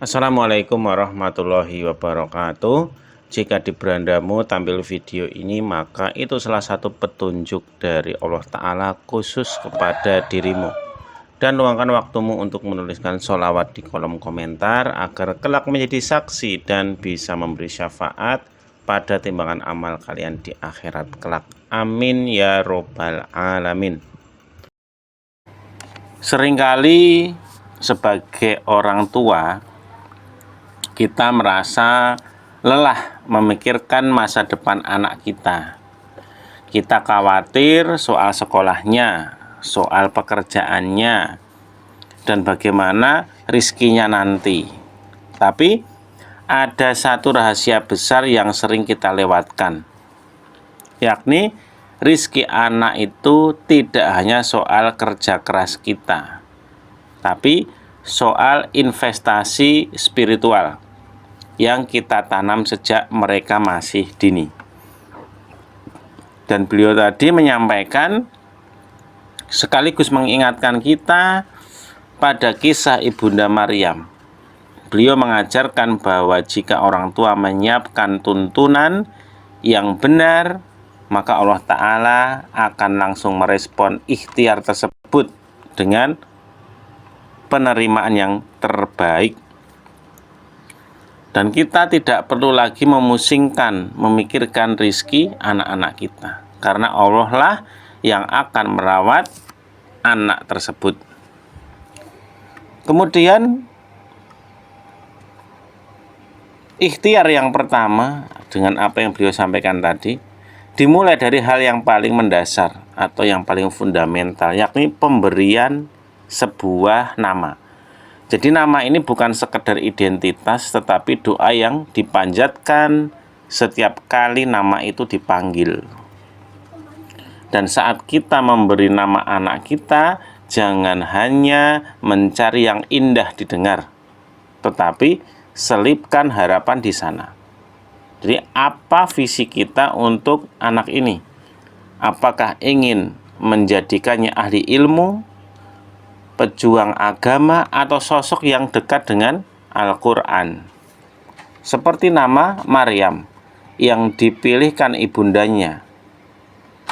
Assalamualaikum warahmatullahi wabarakatuh. Jika di berandamu tampil video ini, maka itu salah satu petunjuk dari Allah Ta'ala khusus kepada dirimu. Dan luangkan waktumu untuk menuliskan sholawat di kolom komentar agar kelak menjadi saksi dan bisa memberi syafaat pada timbangan amal kalian di akhirat kelak. Amin ya robbal alamin. Seringkali sebagai orang tua kita merasa lelah memikirkan masa depan anak kita. Kita khawatir soal sekolahnya, soal pekerjaannya, dan bagaimana rizkinya nanti. Tapi ada satu rahasia besar yang sering kita lewatkan, yakni rizki anak itu tidak hanya soal kerja keras kita, tapi soal investasi spiritual yang kita tanam sejak mereka masih dini. Dan beliau tadi menyampaikan sekaligus mengingatkan kita pada kisah Ibunda Maryam. Beliau mengajarkan bahwa jika orang tua menyiapkan tuntunan yang benar, maka Allah Ta'ala akan langsung merespon ikhtiar tersebut dengan penerimaan yang terbaik. Dan kita tidak perlu lagi memusingkan, memikirkan rizki anak-anak kita, karena Allah lah yang akan merawat anak tersebut. Kemudian ikhtiar yang pertama dengan apa yang beliau sampaikan tadi dimulai dari hal yang paling mendasar atau yang paling fundamental, yakni pemberian sebuah nama. Jadi nama ini bukan sekedar identitas, tetapi doa yang dipanjatkan setiap kali nama itu dipanggil. Dan saat kita memberi nama anak kita, jangan hanya mencari yang indah didengar, tetapi selipkan harapan di sana. Jadi apa visi kita untuk anak ini? Apakah ingin menjadikannya ahli ilmu, pejuang agama, atau sosok yang dekat dengan Al-Quran? Seperti nama Maryam yang dipilihkan ibundanya.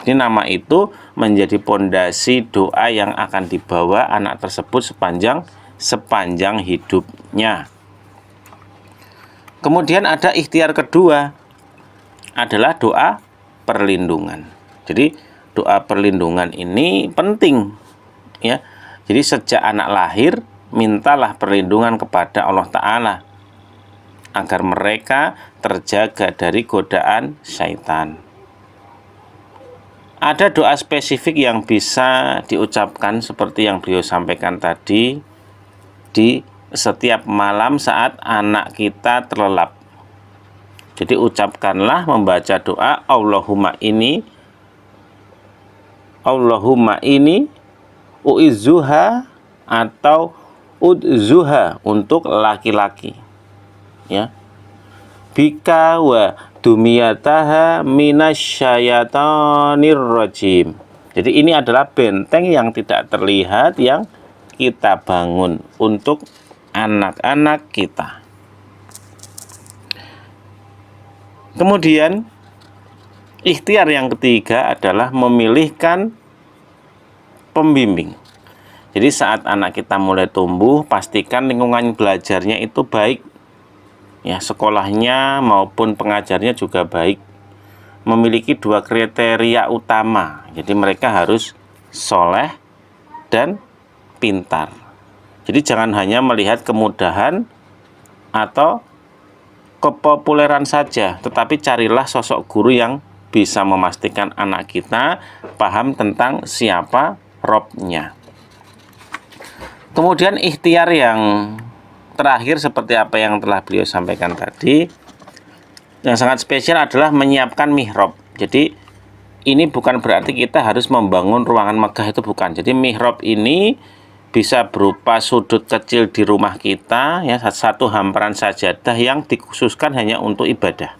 Ini nama itu menjadi pondasi doa yang akan dibawa anak tersebut sepanjang hidupnya. Kemudian ada ikhtiar kedua, adalah doa perlindungan. Jadi doa perlindungan ini penting, ya. Jadi sejak anak lahir, mintalah perlindungan kepada Allah Ta'ala agar mereka terjaga dari godaan syaitan. Ada doa spesifik yang bisa diucapkan seperti yang beliau sampaikan tadi di setiap malam saat anak kita terlelap. Jadi ucapkanlah membaca doa Allahumma ini uizzuha atau udzuha untuk laki-laki, ya. Bika wa dumiyataha minasyayatonir rajim. Jadi ini adalah benteng yang tidak terlihat yang kita bangun untuk anak-anak kita. Kemudian ikhtiar yang ketiga adalah memilihkan pembimbing. Jadi saat anak kita mulai tumbuh, pastikan lingkungan belajarnya itu baik, ya, sekolahnya maupun pengajarnya juga baik, memiliki dua kriteria utama. Jadi mereka harus soleh dan pintar. Jadi jangan hanya melihat kemudahan atau kepopuleran saja, tetapi carilah sosok guru yang bisa memastikan anak kita paham tentang siapa Robnya. Kemudian ikhtiar yang terakhir seperti apa yang telah beliau sampaikan tadi, yang sangat spesial adalah menyiapkan mihrab. Jadi ini bukan berarti kita harus membangun ruangan megah, itu bukan. Jadi mihrab ini bisa berupa sudut kecil di rumah kita, ya, satu hamparan sajadah yang dikhususkan hanya untuk ibadah.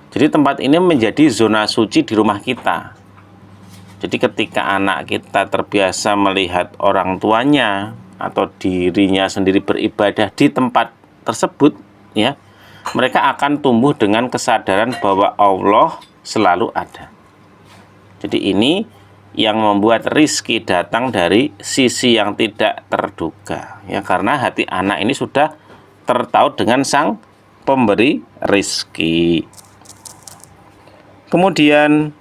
Jadi tempat ini menjadi zona suci di rumah kita. Jadi ketika anak kita terbiasa melihat orang tuanya atau dirinya sendiri beribadah di tempat tersebut, ya, mereka akan tumbuh dengan kesadaran bahwa Allah selalu ada. Jadi ini yang membuat rizki datang dari sisi yang tidak terduga, ya, karena hati anak ini sudah tertaut dengan sang pemberi rizki. Kemudian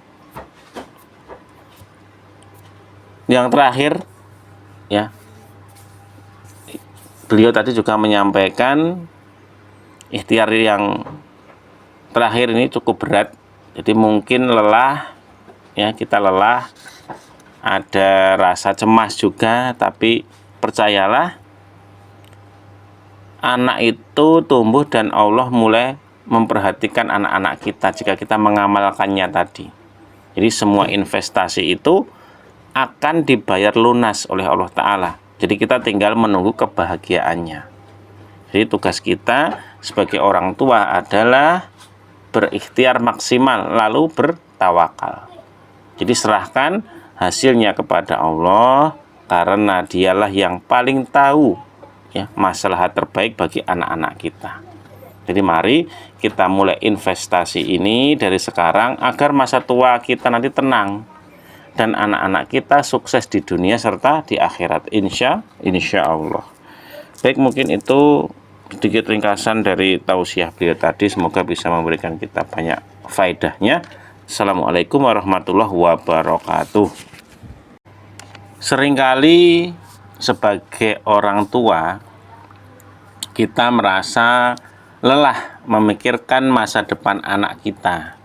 yang terakhir, ya, beliau tadi juga menyampaikan ikhtiar yang terakhir ini cukup berat. Jadi mungkin lelah, ya, kita lelah, ada rasa cemas juga, tapi percayalah, anak itu tumbuh dan Allah mulai memperhatikan anak-anak kita jika kita mengamalkannya tadi. Jadi semua investasi itu akan dibayar lunas oleh Allah Ta'ala. Jadi kita tinggal menunggu kebahagiaannya. Jadi tugas kita sebagai orang tua adalah berikhtiar maksimal, lalu bertawakal. Jadi serahkan hasilnya kepada Allah, karena dialah yang paling tahu, ya, masalah terbaik bagi anak-anak kita. Jadi mari kita mulai investasi ini dari sekarang agar masa tua kita nanti tenang dan anak-anak kita sukses di dunia serta di akhirat, insya Allah. Baik, mungkin itu sedikit ringkasan dari tausiah beliau tadi. Semoga bisa memberikan kita banyak faedahnya. Assalamualaikum warahmatullahi wabarakatuh. Seringkali sebagai orang tua kita merasa lelah memikirkan masa depan anak kita.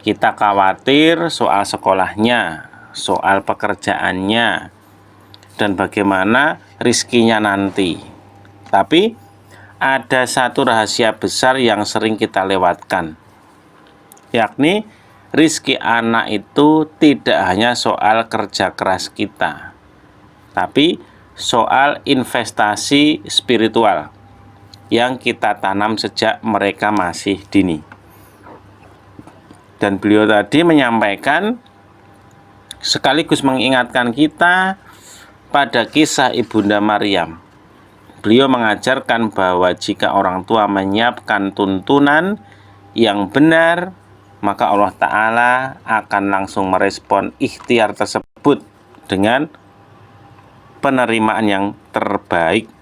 Kita khawatir soal sekolahnya, soal pekerjaannya, dan bagaimana rizkinya nanti. Tapi ada satu rahasia besar yang sering kita lewatkan, yakni rizki anak itu tidak hanya soal kerja keras kita, tapi soal investasi spiritual yang kita tanam sejak mereka masih dini. Dan beliau tadi menyampaikan sekaligus mengingatkan kita pada kisah Ibunda Maryam. Beliau mengajarkan bahwa jika orang tua menyiapkan tuntunan yang benar, maka Allah Ta'ala akan langsung merespon ikhtiar tersebut dengan penerimaan yang terbaik.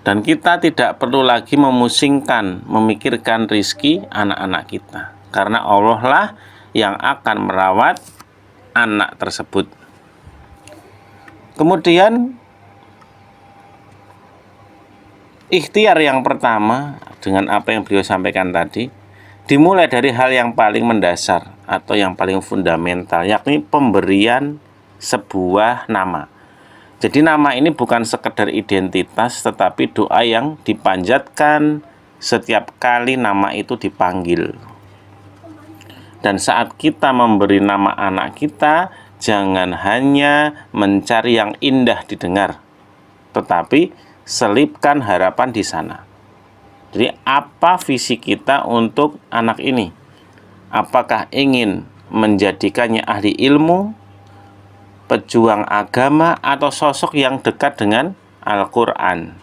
Dan kita tidak perlu lagi memusingkan, memikirkan rizki anak-anak kita, karena Allah lah yang akan merawat anak tersebut. Kemudian ikhtiar yang pertama dengan apa yang beliau sampaikan tadi dimulai dari hal yang paling mendasar atau yang paling fundamental, yakni pemberian sebuah nama. Jadi nama ini bukan sekedar identitas, tetapi doa yang dipanjatkan setiap kali nama itu dipanggil. Dan saat kita memberi nama anak kita, jangan hanya mencari yang indah didengar, tetapi selipkan harapan di sana. Jadi apa visi kita untuk anak ini? Apakah ingin menjadikannya ahli ilmu, pejuang agama, atau sosok yang dekat dengan Al-Quran?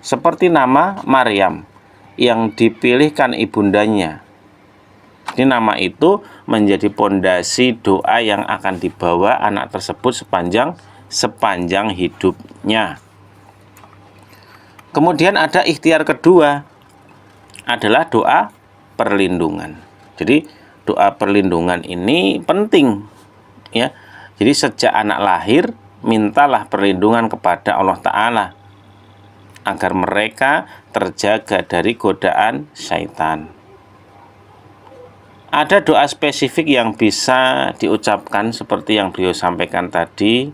Seperti nama Maryam yang dipilihkan ibundanya. Ini nama itu menjadi pondasi doa yang akan dibawa anak tersebut sepanjang hidupnya. Kemudian ada ikhtiar kedua, adalah doa perlindungan. Jadi doa perlindungan ini penting, ya. Jadi sejak anak lahir, mintalah perlindungan kepada Allah Ta'ala agar mereka terjaga dari godaan syaitan. Ada doa spesifik yang bisa diucapkan seperti yang beliau sampaikan tadi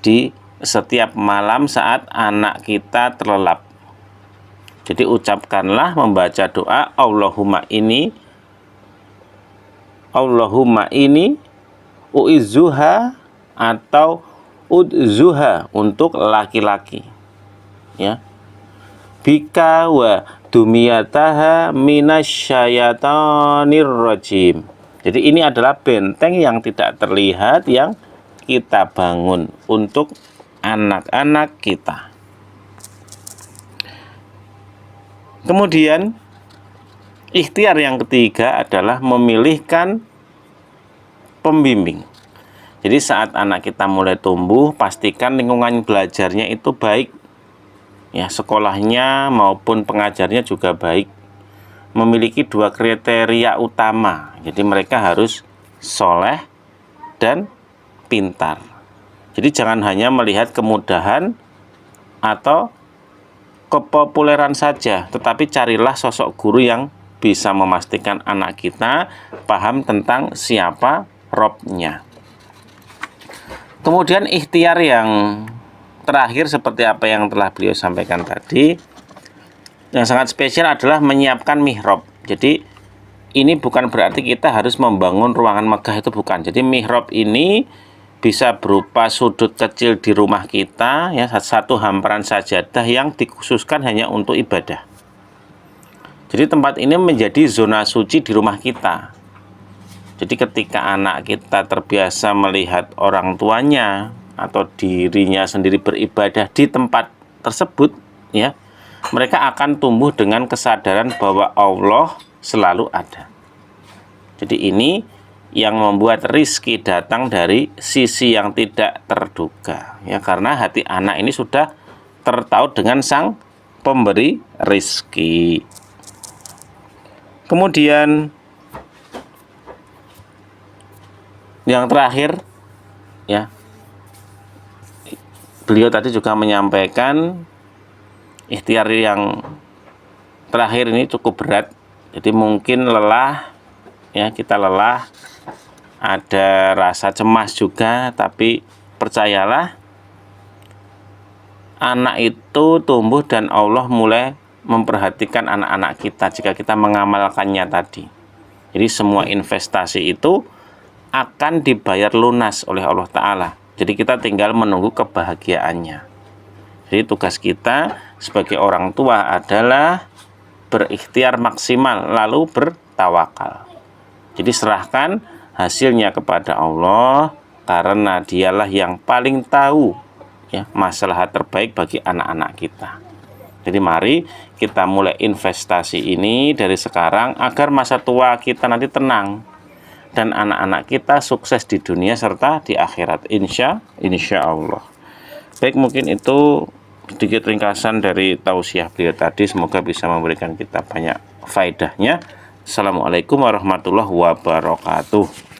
di setiap malam saat anak kita terlelap. Jadi ucapkanlah membaca doa Allahumma ini uizzuha atau udzuha untuk laki-laki, ya, bika wa dumiyataha minasyaitonir rajim. Jadi ini adalah benteng yang tidak terlihat yang kita bangun untuk anak-anak kita. Kemudian ikhtiar yang ketiga adalah memilihkan pembimbing. Jadi saat anak kita mulai tumbuh, pastikan lingkungan belajarnya itu baik. Ya, sekolahnya maupun pengajarnya juga baik. Memiliki 2 kriteria utama. Jadi mereka harus soleh dan pintar. Jadi jangan hanya melihat kemudahan atau kepopuleran saja, tetapi carilah sosok guru yang bisa memastikan anak kita paham tentang siapa Robnya. Kemudian ikhtiar yang terakhir seperti apa yang telah beliau sampaikan tadi, yang sangat spesial adalah menyiapkan mihrab. Jadi ini bukan berarti kita harus membangun ruangan megah, itu bukan. Jadi mihrab ini bisa berupa sudut kecil di rumah kita, ya, satu hamparan sajadah yang dikhususkan hanya untuk ibadah. Jadi tempat ini menjadi zona suci di rumah kita. Jadi ketika anak kita terbiasa melihat orang tuanya atau dirinya sendiri beribadah di tempat tersebut, ya, mereka akan tumbuh dengan kesadaran bahwa Allah selalu ada. Jadi ini yang membuat rizki datang dari sisi yang tidak terduga, ya, karena hati anak ini sudah tertaut dengan sang pemberi rizki. Kemudian yang terakhir, ya, beliau tadi juga menyampaikan ikhtiar yang terakhir ini cukup berat. Jadi mungkin lelah, ya, kita lelah, ada rasa cemas juga, tapi percayalah, anak itu tumbuh dan Allah mulai memperhatikan anak-anak kita jika kita mengamalkannya tadi. Jadi semua investasi itu akan dibayar lunas oleh Allah Ta'ala. Jadi kita tinggal menunggu kebahagiaannya. Jadi tugas kita sebagai orang tua adalah berikhtiar maksimal, lalu bertawakal. Jadi serahkan hasilnya kepada Allah, karena dialah yang paling tahu, ya, masalah terbaik bagi anak-anak kita. Jadi mari kita mulai investasi ini dari sekarang agar masa tua kita nanti tenang dan anak-anak kita sukses di dunia serta di akhirat, insya Allah. Baik, mungkin itu sedikit ringkasan dari tausiah beliau tadi. Semoga bisa memberikan kita banyak faedahnya. Assalamualaikum warahmatullahi wabarakatuh.